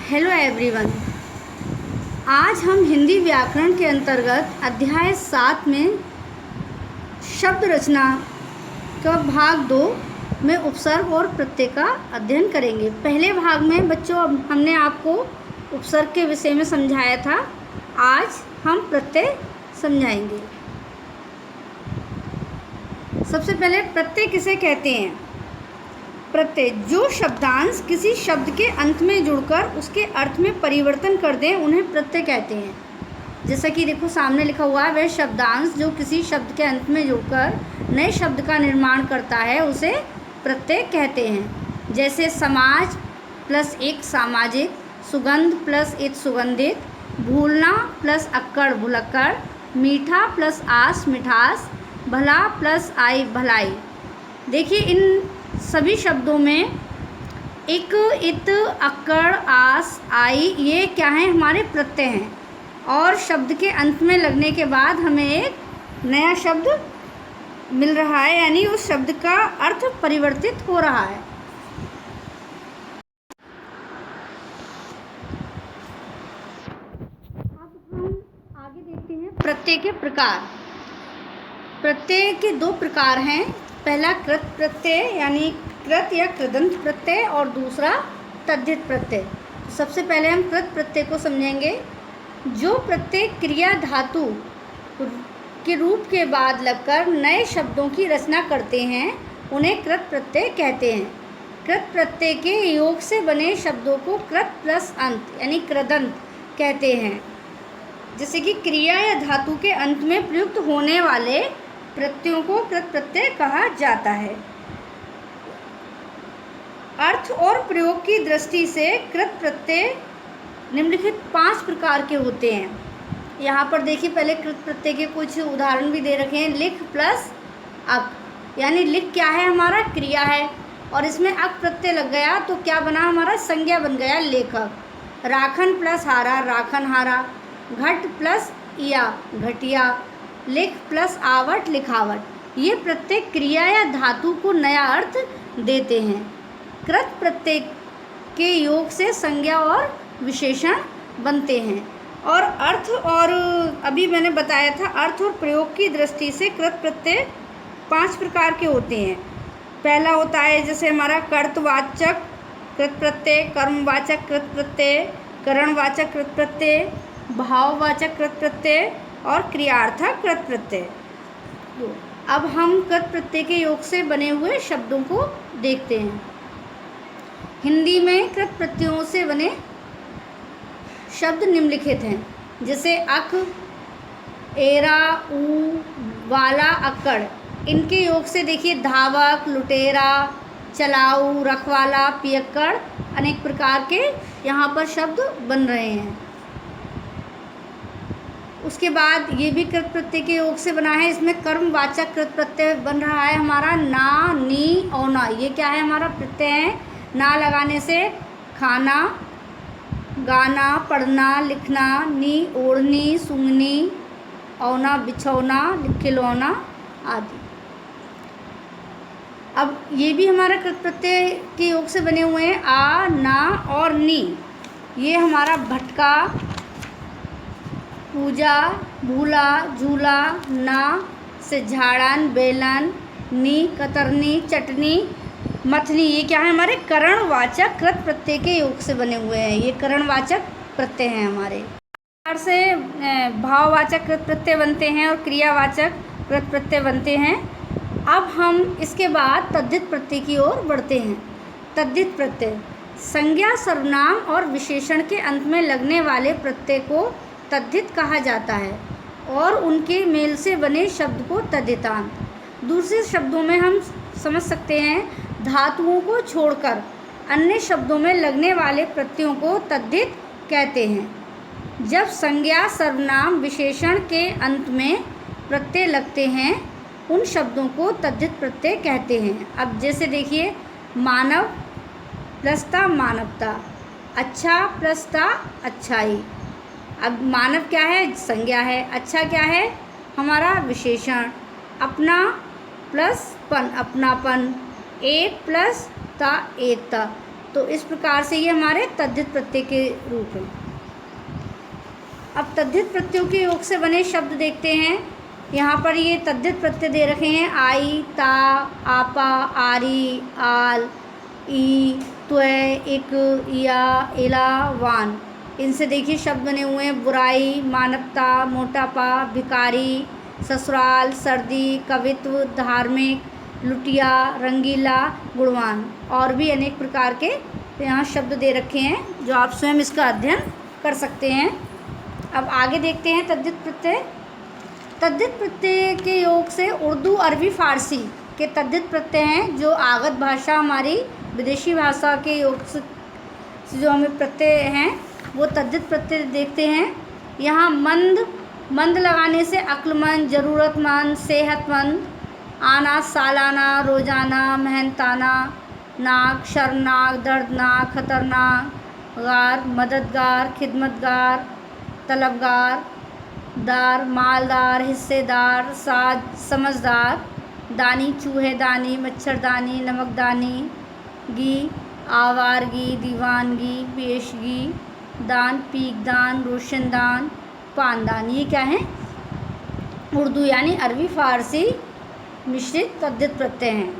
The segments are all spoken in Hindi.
Hello everyone. आज हम हिंदी व्याकरण के अंतर्गत अध्याय 7 में शब्द रचना का भाग 2 में उपसर्ग और प्रत्यय का अध्ययन करेंगे। पहले भाग में बच्चों हमने आपको उपसर्ग के विषय में समझाया था। आज हम प्रत्यय समझाएंगे। सबसे पहले प्रत्यय किसे कहते हैं? प्रत्यय जो शब्दांश किसी शब्द के अंत में जुड़कर उसके अर्थ में परिवर्तन कर दें उन्हें प्रत्यय कहते हैं। जैसा कि देखो सामने लिखा हुआ है, वह शब्दांश जो किसी शब्द के अंत में जुड़कर नए शब्द का निर्माण करता है उसे प्रत्यय कहते हैं। जैसे समाज प्लस एक सामाजिक, सुगंध प्लस एक सुगंधित, भूलना प्लस अक्कड़ भुलक्कड़, मीठा प्लस आस मिठास, भला प्लस आई भलाई। देखिए इन सभी शब्दों में इक, इत, अक्कड़, आस, आई ये क्या है? हमारे प्रत्यय हैं। और शब्द के अंत में लगने के बाद हमें एक नया शब्द मिल रहा है, यानी उस शब्द का अर्थ परिवर्तित हो रहा है। अब हम आगे देखते हैं प्रत्यय के प्रकार। प्रत्यय के दो प्रकार हैं। पहला कृत प्रत्यय यानी कृत या कृदंत प्रत्यय, और दूसरा तद्धित प्रत्यय। तो सबसे पहले हम कृत प्रत्यय को समझेंगे। जो प्रत्यय क्रिया धातु के रूप के बाद लगकर नए शब्दों की रचना करते हैं उन्हें कृत प्रत्यय कहते हैं। कृत प्रत्यय के योग से बने शब्दों को कृत प्लस अंत यानी कृदंत कहते हैं। जैसे कि क्रिया या धातु के अंत में प्रयुक्त होने वाले प्रत्ययों को कृत प्रत्यय कहा जाता है। अर्थ और प्रयोग की दृष्टि से कृत प्रत्यय निम्नलिखित 5 प्रकार के होते हैं। यहाँ पर देखिए पहले कृत प्रत्यय के कुछ उदाहरण भी दे रखे हैं। लिख प्लस अक, यानी लिख क्या है? हमारा क्रिया है और इसमें अक प्रत्यय लग गया तो क्या बना? हमारा संज्ञा बन गया लेखक। राखन प्लस हारा राखन हारा, घट प्लस इया घटिया, लिख प्लस आवट लिखावट। ये प्रत्यय क्रिया या धातु को नया अर्थ देते हैं। कृत प्रत्यय के योग से संज्ञा और विशेषण बनते हैं। और अर्थ और अभी मैंने बताया था अर्थ और प्रयोग की दृष्टि से कृत प्रत्यय 5 प्रकार के होते हैं। पहला होता है जैसे हमारा कर्तवाचक कृत प्रत्यय, कर्मवाचक कृत प्रत्यय, करणवाचक कृत प्रत्यय, भाववाचक कृत प्रत्यय और क्रियार्थक कृत प्रत्यय। अब हम कृत प्रत्यय के योग से बने हुए शब्दों को देखते हैं। हिंदी में कृत प्रत्ययों से बने शब्द निम्नलिखित हैं। जैसे अक, एरा, ऊ, वाला, अक्कड़। इनके योग से देखिए धावक, लुटेरा, चलाऊ, रखवाला, पियक्कड़ अनेक प्रकार के यहाँ पर शब्द बन रहे हैं। उसके बाद ये भी कृत प्रत्यय के योग से बना है। इसमें कर्मवाचक कृत प्रत्यय बन रहा है हमारा ना, नी, औना। ये क्या है? हमारा प्रत्यय है। ना लगाने से खाना, गाना, पढ़ना, लिखना, नी ओढ़नी, सूंघनी, औना बिछौना, खिलौना आदि। अब ये भी हमारा कृत प्रत्यय के योग से बने हुए हैं। आ, ना और नी। ये हमारा भटका, पूजा, भूला, झूला, ना से झाड़न, बेलन, नी कतरनी, चटनी, मथनी। ये क्या है? हमारे करणवाचक कृत प्रत्यय के योग से बने हुए हैं। ये करणवाचक प्रत्यय हैं हमारे। प्रकार से भाववाचक कृत प्रत्यय बनते हैं और क्रियावाचक कृत प्रत्यय बनते हैं। अब हम इसके बाद तद्धित प्रत्यय की ओर बढ़ते हैं। तद्धित प्रत्यय संज्ञा, सर्वनाम और विशेषण के अंत में लगने वाले प्रत्यय को तद्धित कहा जाता है और उनके मेल से बने शब्द को तद्धितांत। दूसरे शब्दों में हम समझ सकते हैं धातुओं को छोड़कर अन्य शब्दों में लगने वाले प्रत्ययों को तद्धित कहते हैं। जब संज्ञा, सर्वनाम, विशेषण के अंत में प्रत्यय लगते हैं उन शब्दों को तद्धित प्रत्यय कहते हैं। अब जैसे देखिए मानव प्लस ता मानवता, अच्छा प्लस ता अच्छाई। अब मानव क्या है? संज्ञा है। अच्छा क्या है? हमारा विशेषण। अपना प्लस पन अपनापन, एक प्लस ता एकता। तो इस प्रकार से ये हमारे तद्धित प्रत्यय के रूप हैं। अब तद्धित प्रत्ययों के योग से बने शब्द देखते हैं। यहाँ पर ये तद्धित प्रत्यय दे रखे हैं, आई, ता, आपा, आरी, आल, ई, त्वय, इक, या, इला, वान। इनसे देखिए शब्द बने हुए हैं, बुराई, मानवता, मोटापा, भिखारी, ससुराल, सर्दी, कवित्व, धार्मिक, लुटिया, रंगीला, गुणवान। और भी अनेक प्रकार के यहाँ शब्द दे रखे हैं जो आप स्वयं इसका अध्ययन कर सकते हैं। अब आगे देखते हैं तद्धित प्रत्यय। तद्धित प्रत्यय के योग से उर्दू, अरबी, फारसी के तद्धित प्रत्यय हैं जो आगत भाषा, हमारी विदेशी भाषा के योग से जो हमें प्रत्यय हैं वो तद्धित प्रत्यय देखते हैं। यहाँ मंद लगाने से अक्लमंद, ज़रूरतमंद, सेहतमंद, आना, सालाना, रोज़ाना, मेहनताना, नाक, शर्मनाक, दर्दनाक, खतरनाक, गार, मददगार, खिदमतगार, तलबगार, दार, मालदार, हिस्सेदार, साज, समझदार, दानी, चूहेदानी, मच्छरदानी, नमकदानी, गी, आवारगी, दीवानगी, पेशगी, दान, पीकदान, रोशनदान, पानदान। ये क्या है? उर्दू यानी अरबी फारसी मिश्रित तद्धित प्रत्यय हैं।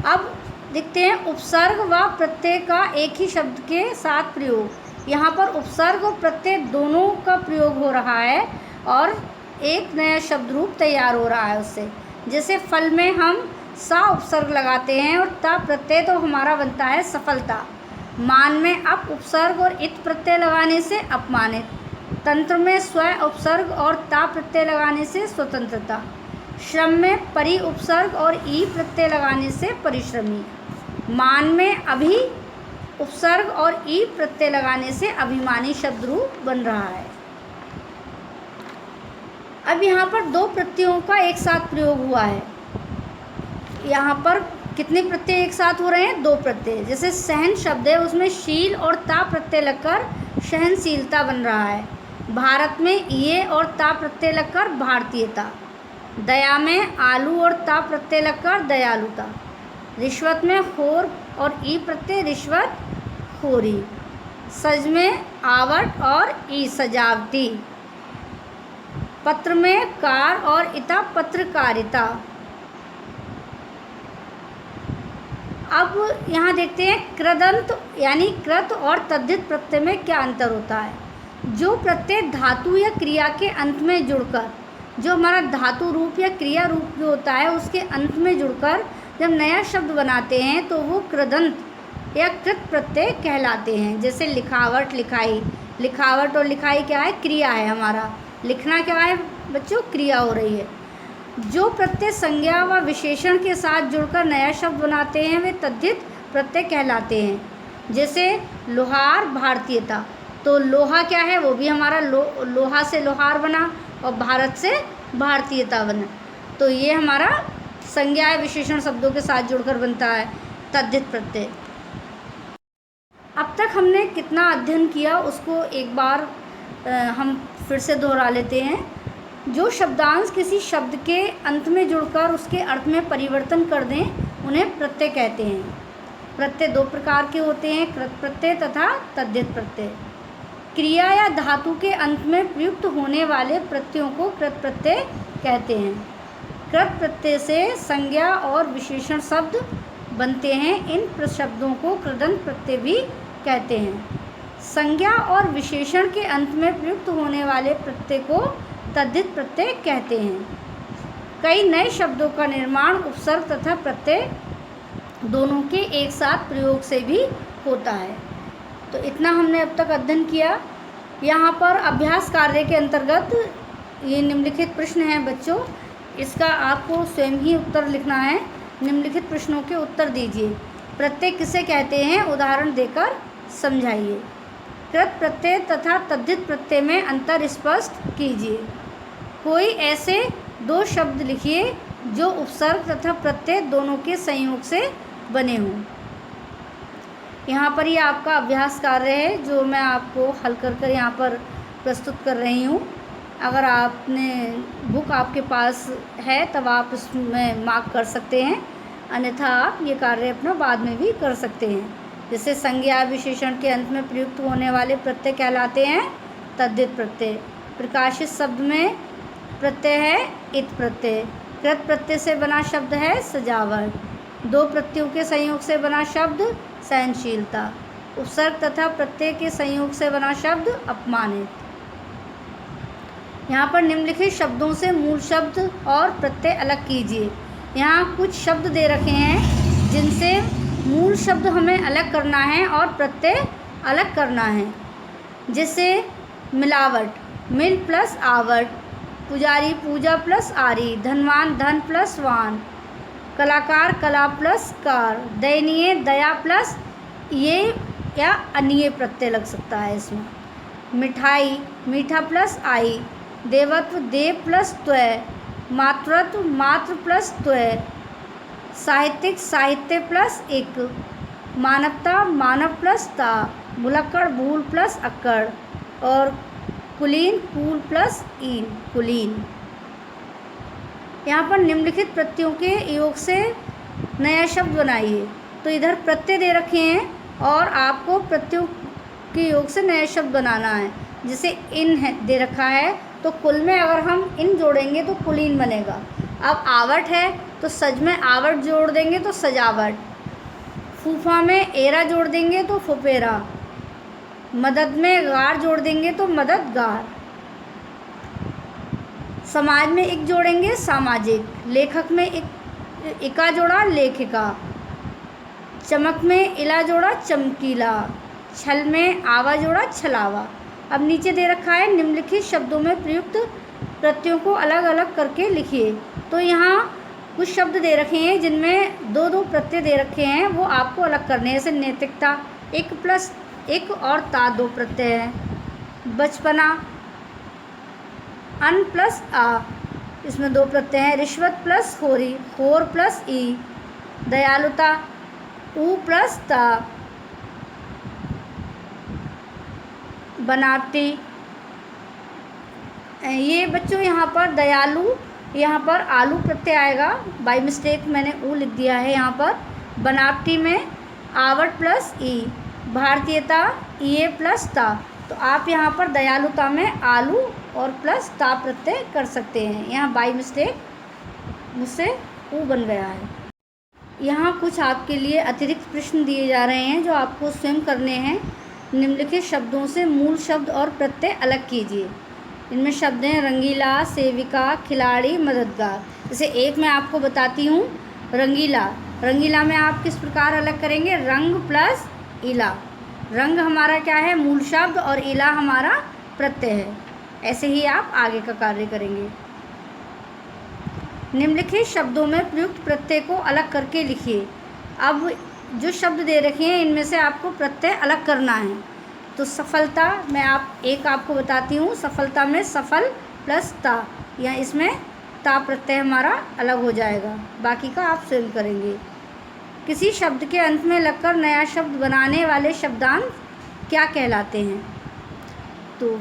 अब देखते हैं उपसर्ग व प्रत्यय का एक ही शब्द के साथ प्रयोग। यहाँ पर उपसर्ग और प्रत्यय दोनों का प्रयोग हो रहा है और एक नया शब्द रूप तैयार हो रहा है उससे। जैसे फल में हम सा उपसर्ग लगाते हैं और ता प्रत्यय तो हमारा बनता है सफलता। मान में अप उपसर्ग और इत प्रत्यय लगाने से अपमानित। तंत्र में स्व उपसर्ग और ता प्रत्यय लगाने से स्वतंत्रता। श्रम में परि उपसर्ग और ई प्रत्यय लगाने से परिश्रमी। मान में अभी उपसर्ग और ई प्रत्यय लगाने से अभिमानी शब्द रूप बन रहा है। अब यहाँ पर दो प्रत्ययों का एक साथ प्रयोग हुआ है। यहाँ पर कितने प्रत्यय एक साथ हो रहे हैं? दो प्रत्यय। जैसे सहन शब्द है उसमें शील और ता प्रत्यय लगकर सहनशीलता बन रहा है। भारत में ये और ता प्रत्यय लगकर भारतीयता। दया में आलू और ता प्रत्यय लगकर दयालुता। रिश्वत में खोर और ई प्रत्यय रिश्वत खोरी। सज में आवट और ई सजावटी। पत्र में कार और इता पत्रकारिता। अब यहाँ देखते हैं कृदंत यानी कृत और तद्धित प्रत्यय में क्या अंतर होता है। जो प्रत्यय धातु या क्रिया के अंत में जुड़कर, जो हमारा धातु रूप या क्रिया रूप जो होता है उसके अंत में जुड़कर जब नया शब्द बनाते हैं तो वो कृदंत या कृत प्रत्यय कहलाते हैं। जैसे लिखावट, लिखाई। लिखावट और लिखाई क्या है? क्रिया है हमारा। लिखना क्या है बच्चों? क्रिया हो रही है। जो प्रत्यय संज्ञा व विशेषण के साथ जुड़कर नया शब्द बनाते हैं वे तद्धित प्रत्यय कहलाते हैं। जैसे लोहार, भारतीयता। तो लोहा क्या है? वो भी हमारा लोहा से लोहार बना और भारत से भारतीयता बना। तो ये हमारा संज्ञा या विशेषण शब्दों के साथ जुड़कर बनता है तद्धित प्रत्यय। अब तक हमने कितना अध्ययन किया उसको एक बार हम फिर से दोहरा लेते हैं। जो शब्दांश किसी शब्द के अंत में जुड़कर उसके अर्थ में परिवर्तन कर दें उन्हें प्रत्यय कहते हैं। प्रत्यय दो प्रकार के होते हैं, कृत प्रत्यय तथा तद्धित प्रत्यय। क्रिया या धातु के अंत में प्रयुक्त होने वाले प्रत्ययों को कृत प्रत्यय कहते हैं। कृत प्रत्यय से संज्ञा और विशेषण शब्द बनते हैं। इन शब्दों को कृदंत प्रत्यय भी कहते हैं। संज्ञा और विशेषण के अंत में प्रयुक्त होने वाले प्रत्यय को तद्धित प्रत्यय कहते हैं। कई नए शब्दों का निर्माण उपसर्ग तथा प्रत्यय दोनों के एक साथ प्रयोग से भी होता है। तो इतना हमने अब तक अध्ययन किया। यहाँ पर अभ्यास कार्य के अंतर्गत ये निम्नलिखित प्रश्न हैं बच्चों, इसका आपको स्वयं ही उत्तर लिखना है। निम्नलिखित प्रश्नों के उत्तर दीजिए। प्रत्यय किसे कहते हैं? उदाहरण देकर समझाइए। कृत प्रत्यय तथा तद्धित प्रत्यय में अंतर स्पष्ट कीजिए। कोई ऐसे दो शब्द लिखिए जो उपसर्ग तथा प्रत्यय दोनों के संयोग से बने हों। यहाँ पर ये आपका अभ्यास कार्य है जो मैं आपको हल कर यहाँ पर प्रस्तुत कर रही हूँ। अगर आपने बुक आपके पास है तब आप इसमें मार्क कर सकते हैं। अन्यथा आप ये कार्य अपना बाद में भी कर सकते हैं। जैसे संज्ञा विशेषण के अंत में प्रयुक्त होने वाले प्रत्यय कहलाते हैं तद्धित प्रत्यय। प्रकाशित शब्द में प्रत्यय है इत प्रत्यय। कृत प्रत्यय से बना शब्द है सजावट। दो प्रत्ययों के संयोग से बना शब्द सहनशीलता। उपसर्ग तथा प्रत्यय के संयोग से बना शब्द अपमानित। यहाँ पर निम्नलिखित शब्दों से मूल शब्द और प्रत्यय अलग कीजिए। यहाँ कुछ शब्द दे रखे हैं जिनसे मूल शब्द हमें अलग करना है और प्रत्यय अलग करना है। जैसे मिलावट, मिल प्लस आवट, पुजारी पूजा प्लस आरी, धनवान धन प्लस वान, कलाकार कला प्लस कार, दयनीय दया प्लस ये या अन्य प्रत्यय लग सकता है इसमें। मिठाई मीठा प्लस आई, देवत्व देव प्लस त्वय, मातृत्व मातृ प्लस त्वय, साहित्यिक साहित्य प्लस एक, मानवता मानव प्लस ता, भुलक्कड़ भूल प्लस अक्कड़, और कुलीन कूल प्लस ईन कुलीन। यहाँ पर निम्नलिखित प्रत्ययों के योग से नया शब्द बनाइए। तो इधर प्रत्यय दे रखे हैं और आपको प्रत्ययों के योग से नया शब्द बनाना है। जैसे इन है दे रखा है तो कुल में अगर हम इन जोड़ेंगे तो कुलीन बनेगा। अब आवट है तो सज में आवट जोड़ देंगे तो सजावट। फूफा में एरा जोड़ देंगे तो फुफेरा। मदद में गार जोड़ देंगे तो मददगार। समाज में एक जोड़ेंगे सामाजिक। लेखक में एक इका जोड़ा लेखिका। चमक में इला जोड़ा चमकीला। छल में आवा जोड़ा छलावा। अब नीचे दे रखा है निम्नलिखित शब्दों में प्रयुक्त प्रत्ययों को अलग अलग करके लिखिए। तो यहाँ कुछ शब्द दे रखे हैं जिनमें दो दो प्रत्यय दे रखे हैं, वो आपको अलग करने हैं। जैसे नैतिकता एक प्लस एक और ता दो प्रत्यय हैं। बचपना अन प्लस आ, इसमें दो प्रत्यय हैं। रिश्वत प्लस होरी, होर प्लस ई। दयालुता ऊ प्लस ता। बनावटी, ये बच्चों यहाँ पर दयालु, यहाँ पर आलू प्रत्यय आएगा, बाय मिस्टेक मैंने ऊ लिख दिया है यहाँ पर। बनावटी में आवट प्लस ई। भारतीयता ये प्लस ता। तो आप यहाँ पर दयालुता में आलू और प्लस ता प्रत्यय कर सकते हैं। यहाँ बाय मिस्टेक मुझसे ऊ बन गया है। यहाँ कुछ आपके लिए अतिरिक्त प्रश्न दिए जा रहे हैं जो आपको स्वयं करने हैं। निम्नलिखित शब्दों से मूल शब्द और प्रत्यय अलग कीजिए। इनमें शब्द हैं रंगीला, सेविका, खिलाड़ी, मददगार। जैसे एक मैं आपको बताती हूँ, रंगीला। रंगीला में आप किस प्रकार अलग करेंगे? रंग प्लस इला। रंग हमारा क्या है? मूल शब्द, और इला हमारा प्रत्यय है। ऐसे ही आप आगे का कार्य करेंगे। निम्नलिखित शब्दों में प्रयुक्त प्रत्यय को अलग करके लिखिए। अब जो शब्द दे रखे हैं इनमें से आपको प्रत्यय अलग करना है। तो सफलता मैं आपको बताती हूँ। सफलता में सफल प्लस ता, या इसमें ता प्रत्यय हमारा अलग हो जाएगा। बाकी का आप स्वयं करेंगे। किसी शब्द के अंत में लगकर नया शब्द बनाने वाले शब्दांत क्या कहलाते हैं? तो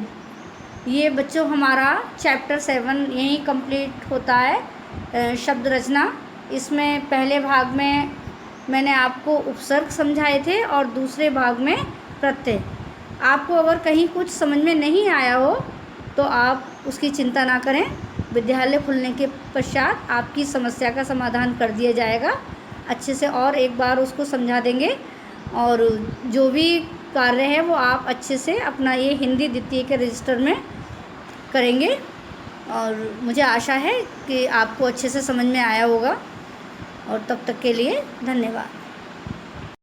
ये बच्चों हमारा चैप्टर 7 यहीं कंप्लीट होता है, शब्द रचना। इसमें पहले भाग में मैंने आपको उपसर्ग समझाए थे और दूसरे भाग में प्रत्यय। आपको अगर कहीं कुछ समझ में नहीं आया हो तो आप उसकी चिंता ना करें। विद्यालय खुलने के पश्चात आपकी समस्या का समाधान कर दिया जाएगा। अच्छे से और एक बार उसको समझा देंगे, और जो भी कार्य है वो आप अच्छे से अपना ये हिंदी द्वितीय के रजिस्टर में करेंगे। और मुझे आशा है कि आपको अच्छे से समझ में आया होगा। और तब तक के लिए धन्यवाद।